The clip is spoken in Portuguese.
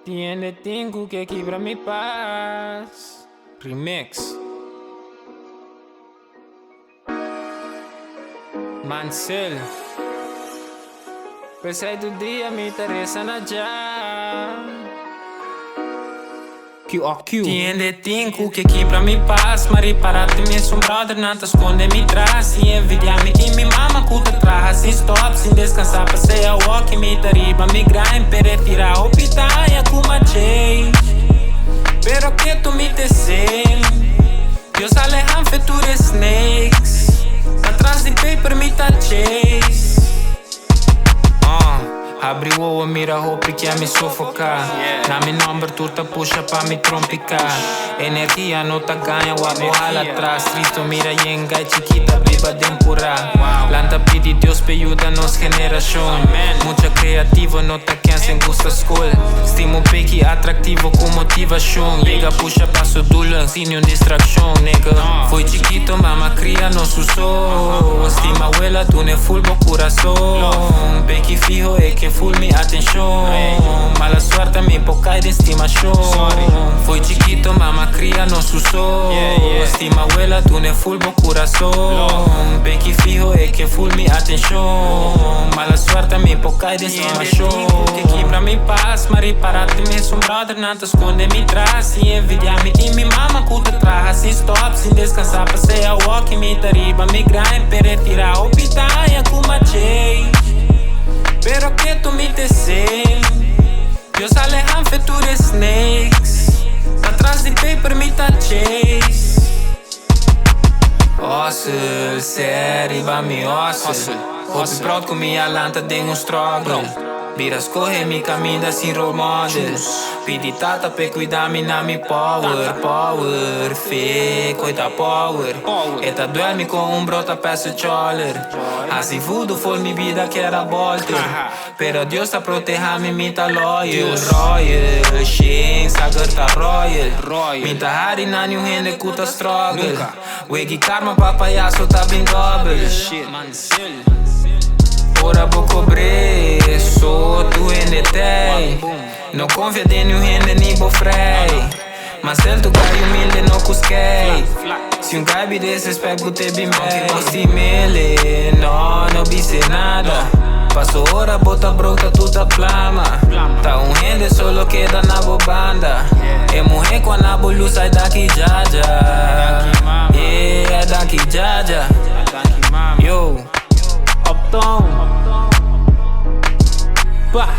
Tiene tengo que quebrar mi paz. Remix. Mansell. Pensei do dia me interessa na já. QOQ. Tiene tengo que quebrar mi paz. Mari parate me son brother, nada esconde me traz. E envidiar-me que me mama culta traz. Sem stop, sem descansar, passei a walk. Me tariba, me grind, pere tirar o pitaia com uma change. Pero que tu me tecem. Dios alejan future snakes. Atrás de paper me tá chase. Abri o olho, mira a roupa que quer me sufocar. Na minha number turta puxa pra me trompicar. Energia não tá ganha, o abo lá atrás. Triste mira yenga e chiquita biba de empurrar. Lanta pedi Deus pe ajuda nos geração. Muita criativa, não tá quem sem gusta escola. Estimo pequi atrativo com motivação. Chega puxa passo dula, sem nenhuma distração, nega. Foi chiquito, mama cria nosso usou. Estima abuela, tu ne full bo coração. Pequi fijo é que full me atenção. Mala sorte me pouca de estimação. Foi chiquito, mama cria nosso usou. Estima abuela, tu ne full bo coração. Pequi fijo é que full me atenção. Mala sorte me pouca de estimação. Que quebra me paz, mari parate me son brother, nada esconde me traz. E envidiar-me que me mama culta traz. Sem stop, sem descansar, passei a walk. Me tariba, me grind, pere tirar o pitaia com uma change. Pero que tu me tecem. Dios alejan future snakes. Atrás de paper me tá chase. Hustle, sério, vai me hustle. Hope proud com minha lanta de struggle. Vira escorre mi caminho sem role model. Pedi tata pe cuidar-me na mi power. Power, fé, coita power. Eta duerme com brota peça choller. Assim voodoo foi mi vida que era bolter. Pero Deus tá proteger-me, me tá loyal. Royal, shin, sagar tá royal. Me tá hari na new hand que tá struggle. Wegi karma papayaso tá bem double. Ora vou cobrir, sou tu endetei. Não confia de nenhum rende nem bo frei. Mas ele tu gai humilde não cusquei. Se gai me desrespeito, te bem bem. Gosti mele, não bise nada. Passo hora, bota brota, tudo plama. Tá rende, solo queda na bobanda. E morrer com a nabolu, sai daqui já já. É daqui já já. Yo, Uptown. Bah.